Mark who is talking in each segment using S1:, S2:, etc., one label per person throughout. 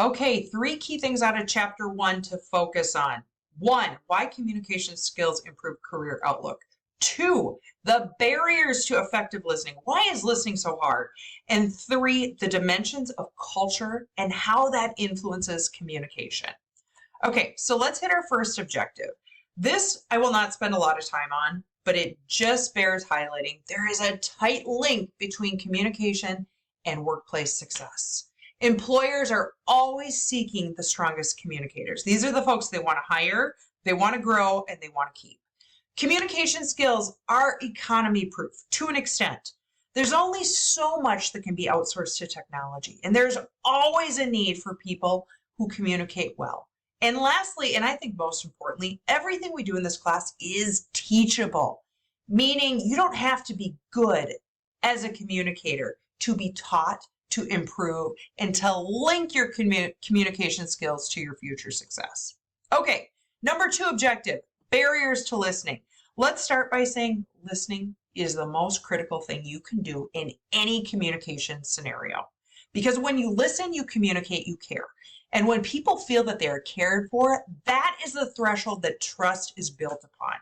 S1: Okay, 3 key things out of chapter 1 to focus on. 1, why communication skills improve career outlook. 2, the barriers to effective listening. Why is listening so hard? And 3, the dimensions of culture and how that influences communication. Okay, so let's hit our first objective. This I will not spend a lot of time on, but it just bears highlighting. There is a tight link between communication and workplace success. Employers are always seeking the strongest communicators. These are the folks they want to hire, they want to grow, and they want to keep. Communication skills are economy proof to an extent. There's only so much that can be outsourced to technology, and there's always a need for people who communicate well. And lastly, and I think most importantly, everything we do in this class is teachable, meaning you don't have to be good as a communicator to be taught, to improve, and to link your communication skills to your future success. Okay, number 2 objective, barriers to listening. Let's start by saying listening is the most critical thing you can do in any communication scenario. Because when you listen, you communicate, you care. And when people feel that they are cared for, that is the threshold that trust is built upon.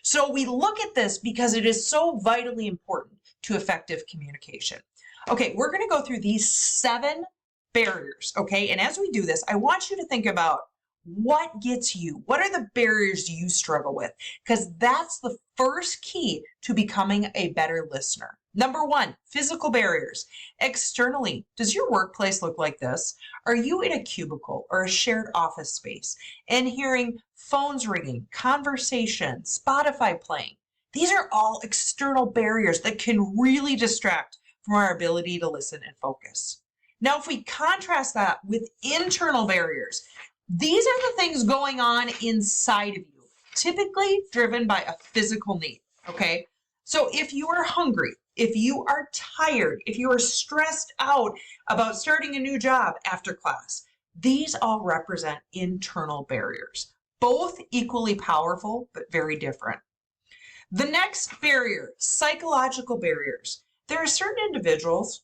S1: So we look at this because it is so vitally important to effective communication. Okay, we're going to go through these 7 barriers, okay? And as we do this, I want you to think about what gets you, what are the barriers you struggle with? Because that's the first key to becoming a better listener. Number 1, physical barriers. Externally, does your workplace look like this? Are you in a cubicle or a shared office space and hearing phones ringing, conversation, Spotify playing? These are all external barriers that can really distract from our ability to listen and focus. Now, if we contrast that with internal barriers, these are the things going on inside of you, typically driven by a physical need, okay? So if you are hungry, if you are tired, if you are stressed out about starting a new job after class, these all represent internal barriers, both equally powerful, but very different. The next barrier, psychological barriers. There are certain individuals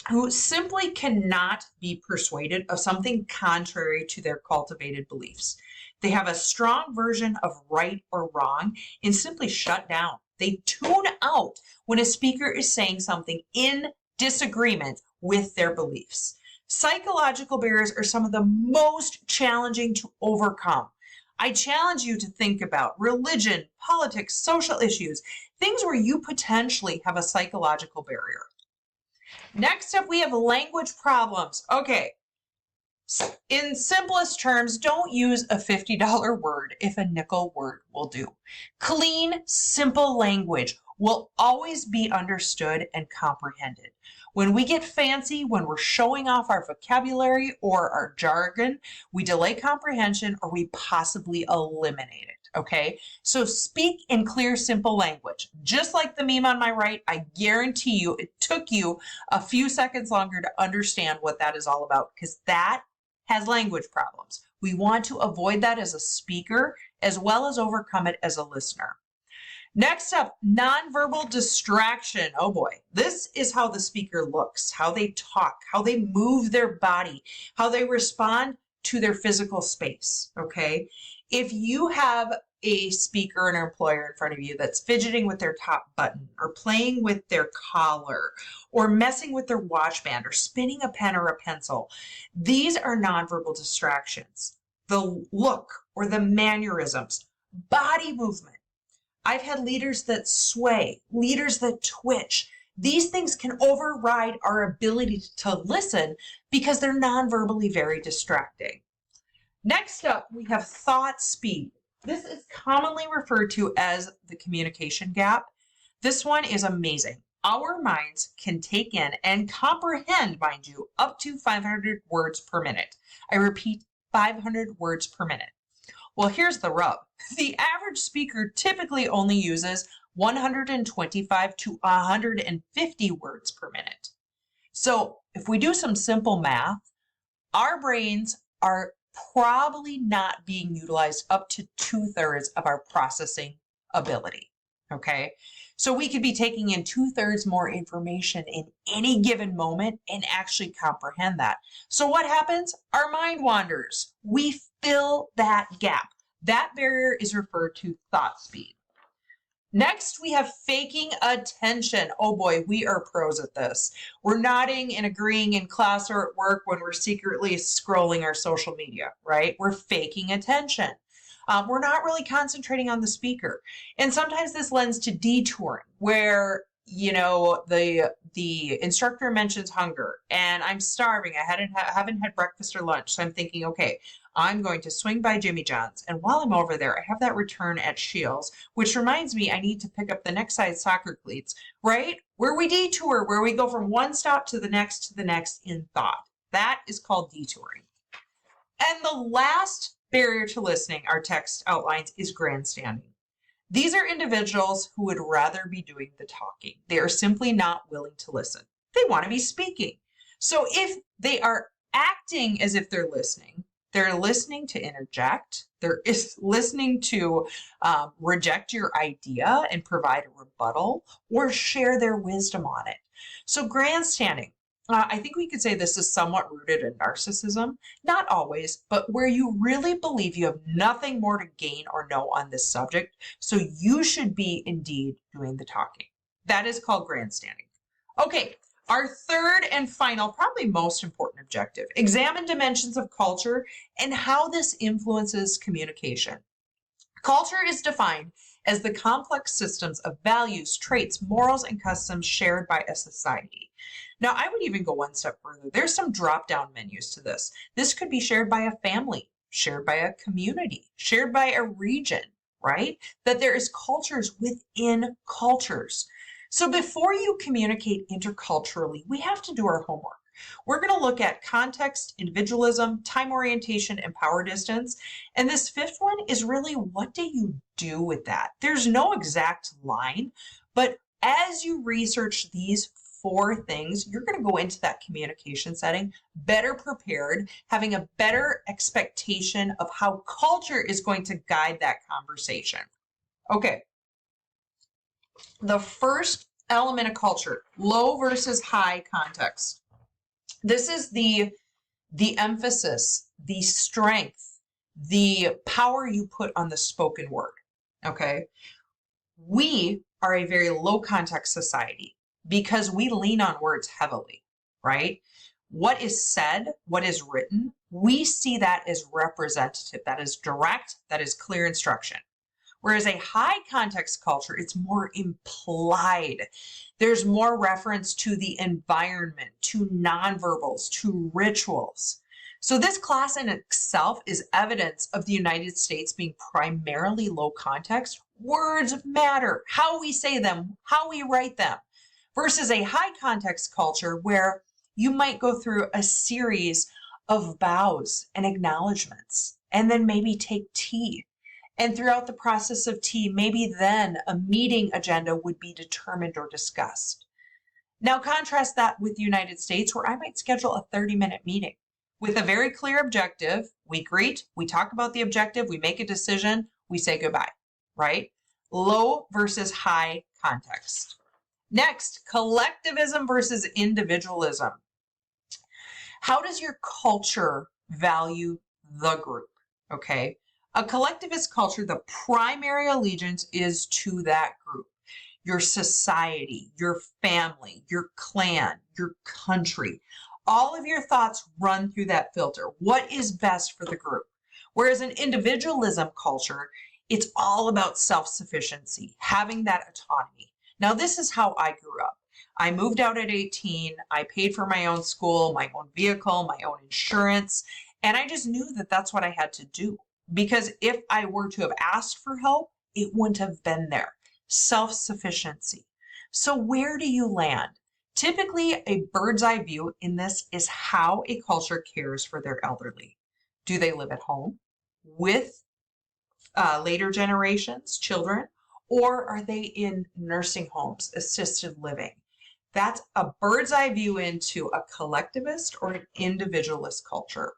S1: who simply cannot be persuaded of something contrary to their cultivated beliefs. They have a strong version of right or wrong and simply shut down. They tune out when a speaker is saying something in disagreement with their beliefs. Psychological barriers are some of the most challenging to overcome. I challenge you to think about religion, politics, social issues, things where you potentially have a psychological barrier. Next up, we have language problems. Okay, in simplest terms, don't use a $50 word if a nickel word will do. Clean, simple language will always be understood and comprehended. When we get fancy, when we're showing off our vocabulary or our jargon, we delay comprehension or we possibly eliminate it, okay? So speak in clear, simple language. Just like the meme on my right, I guarantee you it took you a few seconds longer to understand what that is all about, because that has language problems. We want to avoid that as a speaker as well as overcome it as a listener. Next up, nonverbal distraction. Oh boy, this is how the speaker looks, how they talk, how they move their body, how they respond to their physical space, okay? If you have a speaker or an employer in front of you that's fidgeting with their top button or playing with their collar or messing with their watch band or spinning a pen or a pencil, these are nonverbal distractions. The look or the mannerisms, body movement. I've had leaders that sway, leaders that twitch. These things can override our ability to listen because they're non-verbally very distracting. Next up, we have thought speed. This is commonly referred to as the communication gap. This one is amazing. Our minds can take in and comprehend, mind you, up to 500 words per minute. I repeat, 500 words per minute. Well, here's the rub. The average speaker typically only uses 125 to 150 words per minute. So if we do some simple math, our brains are probably not being utilized up to 2/3 of our processing ability, okay? So we could be taking in 2/3 more information in any given moment and actually comprehend that. So what happens? Our mind wanders. We fill that gap. That barrier is referred to thought speed. Next, we have faking attention. Oh boy, we are pros at this. We're nodding and agreeing in class or at work when we're secretly scrolling our social media, right? We're faking attention. We're not really concentrating on the speaker. And sometimes this lends to detouring, where the instructor mentions hunger and I'm starving. I haven't had breakfast or lunch. So I'm thinking, okay, I'm going to swing by Jimmy John's. And while I'm over there, I have that return at Shields, which reminds me I need to pick up the next size soccer cleats, right? Where we detour, where we go from one stop to the next in thought. That is called detouring. And the last barrier to listening our text outlines is grandstanding. These are individuals who would rather be doing the talking. They are simply not willing to listen. They want to be speaking. So if they are acting as if they're listening to interject, they're listening to reject your idea and provide a rebuttal or share their wisdom on it. So grandstanding. I think we could say this is somewhat rooted in narcissism, not always, but where you really believe you have nothing more to gain or know on this subject, so you should be indeed doing the talking. That is called grandstanding. Okay, our third and final, probably most important objective, examine dimensions of culture and how this influences communication. Culture is defined as the complex systems of values, traits, morals, and customs shared by a society. Now, I would even go one step further. There's some drop-down menus to this. This could be shared by a family, shared by a community, shared by a region, right? That there is cultures within cultures. So before you communicate interculturally, we have to do our homework. We're going to look at context, individualism, time orientation, and power distance. And this fifth one is really, what do you do with that? There's no exact line, but as you research these 4 things, you're going to go into that communication setting better prepared, having a better expectation of how culture is going to guide that conversation. Okay. The first element of culture, low versus high context. This is the emphasis, the strength, the power you put on the spoken word. Okay. We are a very low context society, because we lean on words heavily, right? What is said, what is written, we see that as representative, that is direct, that is clear instruction. Whereas a high context culture, it's more implied. There's more reference to the environment, to nonverbals, to rituals. So this class in itself is evidence of the United States being primarily low context. Words matter, how we say them, how we write them. Versus a high context culture where you might go through a series of bows and acknowledgments and then maybe take tea. And throughout the process of tea, maybe then a meeting agenda would be determined or discussed. Now contrast that with the United States, where I might schedule a 30-minute meeting with a very clear objective. We greet, we talk about the objective, we make a decision, we say goodbye, right? Low versus high context. Next, collectivism versus individualism. How does your culture value the group? Okay. A collectivist culture, the primary allegiance is to that group. Your society, your family, your clan, your country. All of your thoughts run through that filter. What is best for the group? Whereas an individualism culture, it's all about self-sufficiency, having that autonomy. Now, this is how I grew up. I moved out at 18. I paid for my own school, my own vehicle, my own insurance. And I just knew that that's what I had to do. Because if I were to have asked for help, it wouldn't have been there. Self-sufficiency. So where do you land? Typically, a bird's eye view in this is how a culture cares for their elderly. Do they live at home with later generations, children? Or are they in nursing homes, assisted living? That's a bird's eye view into a collectivist or an individualist culture.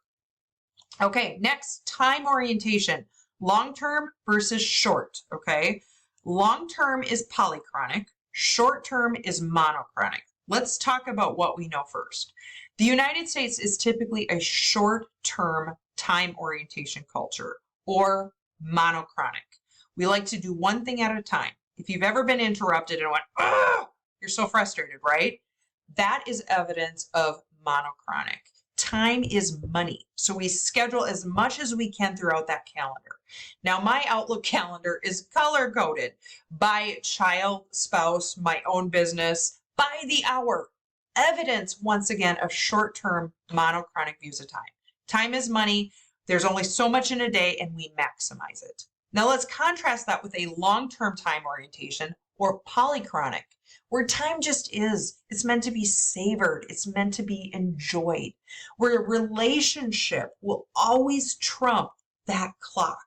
S1: Okay, next, time orientation, long-term versus short, okay? Long-term is polychronic. Short-term is monochronic. Let's talk about what we know first. The United States is typically a short-term time orientation culture, or monochronic. We like to do one thing at a time. If you've ever been interrupted and went, "Ugh," you're so frustrated, right? That is evidence of monochronic. Time is money, so we schedule as much as we can throughout that calendar. Now, my Outlook calendar is color-coded by child, spouse, my own business, by the hour. Evidence, once again, of short-term monochronic views of time. Time is money. There's only so much in a day, and we maximize it. Now, let's contrast that with a long-term time orientation, or polychronic, where time just is. It's meant to be savored. It's meant to be enjoyed, where a relationship will always trump that clock.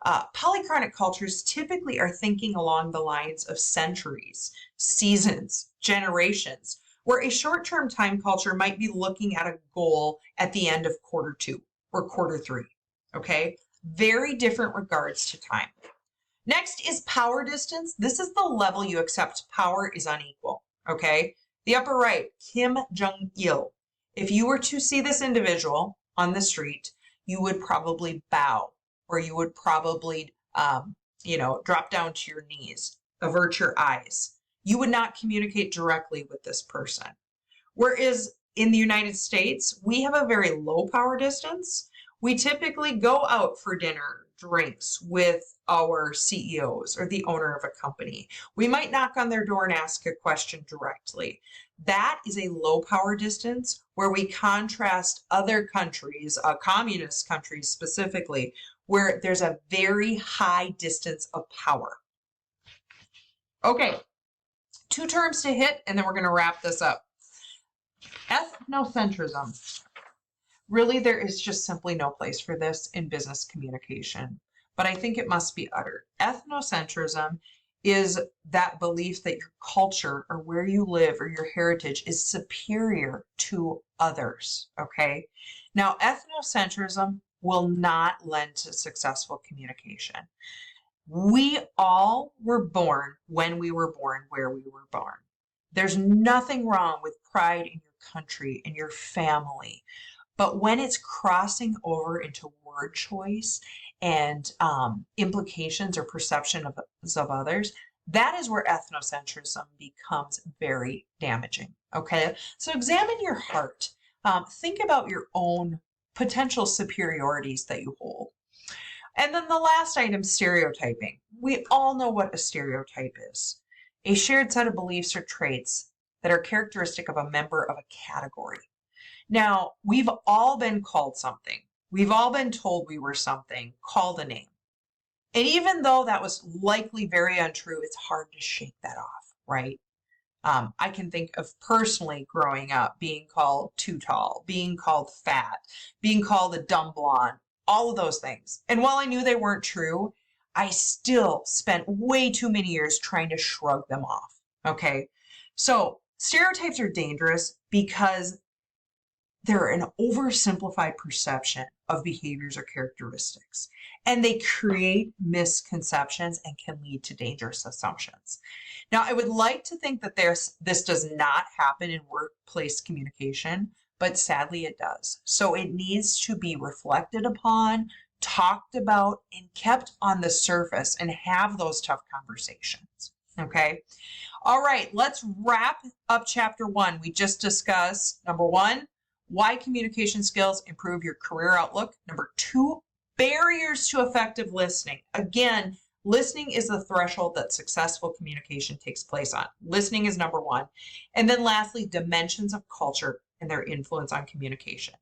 S1: Polychronic cultures typically are thinking along the lines of centuries, seasons, generations, where a short-term time culture might be looking at a goal at the end of Q2 or Q3, okay? Very different regards to time. Next is power distance. This is the level you accept power is unequal, okay? The upper right, Kim Jong-il. If you were to see this individual on the street, you would probably bow, or you would probably, drop down to your knees, avert your eyes. You would not communicate directly with this person. Whereas in the United States, we have a very low power distance. We typically go out for dinner, drinks with our CEOs or the owner of a company. We might knock on their door and ask a question directly. That is a low power distance where we contrast other countries, communist countries specifically, where there's a very high distance of power. Okay, 2 terms to hit, and then we're going to wrap this up. Ethnocentrism. Really, there is just simply no place for this in business communication, but I think it must be uttered. Ethnocentrism is that belief that your culture or where you live or your heritage is superior to others, okay? Now, ethnocentrism will not lend to successful communication. We all were born when we were born where we were born. There's nothing wrong with pride in your country and your family. But when it's crossing over into word choice and implications or perception of others, that is where ethnocentrism becomes very damaging, okay? So examine your heart. Think about your own potential superiorities that you hold. And then the last item, stereotyping. We all know what a stereotype is. A shared set of beliefs or traits that are characteristic of a member of a category. Now, we've all been called something. We've all been told we were something, called a name. And even though that was likely very untrue, it's hard to shake that off, right? I can think of personally growing up being called too tall, being called fat, being called a dumb blonde, all of those things. And while I knew they weren't true, I still spent way too many years trying to shrug them off, okay? So stereotypes are dangerous because they're an oversimplified perception of behaviors or characteristics, and they create misconceptions and can lead to dangerous assumptions. Now, I would like to think that this does not happen in workplace communication, but sadly it does. So it needs to be reflected upon, talked about, and kept on the surface and have those tough conversations, okay? All right, let's wrap up chapter 1. We just discussed, number 1, why communication skills improve your career outlook. Number 2, barriers to effective listening. Again, listening is the threshold that successful communication takes place on. Listening is number 1. And then lastly, dimensions of culture and their influence on communication.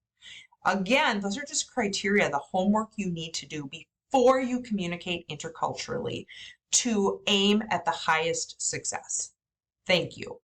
S1: Again, those are just criteria, the homework you need to do before you communicate interculturally to aim at the highest success. Thank you.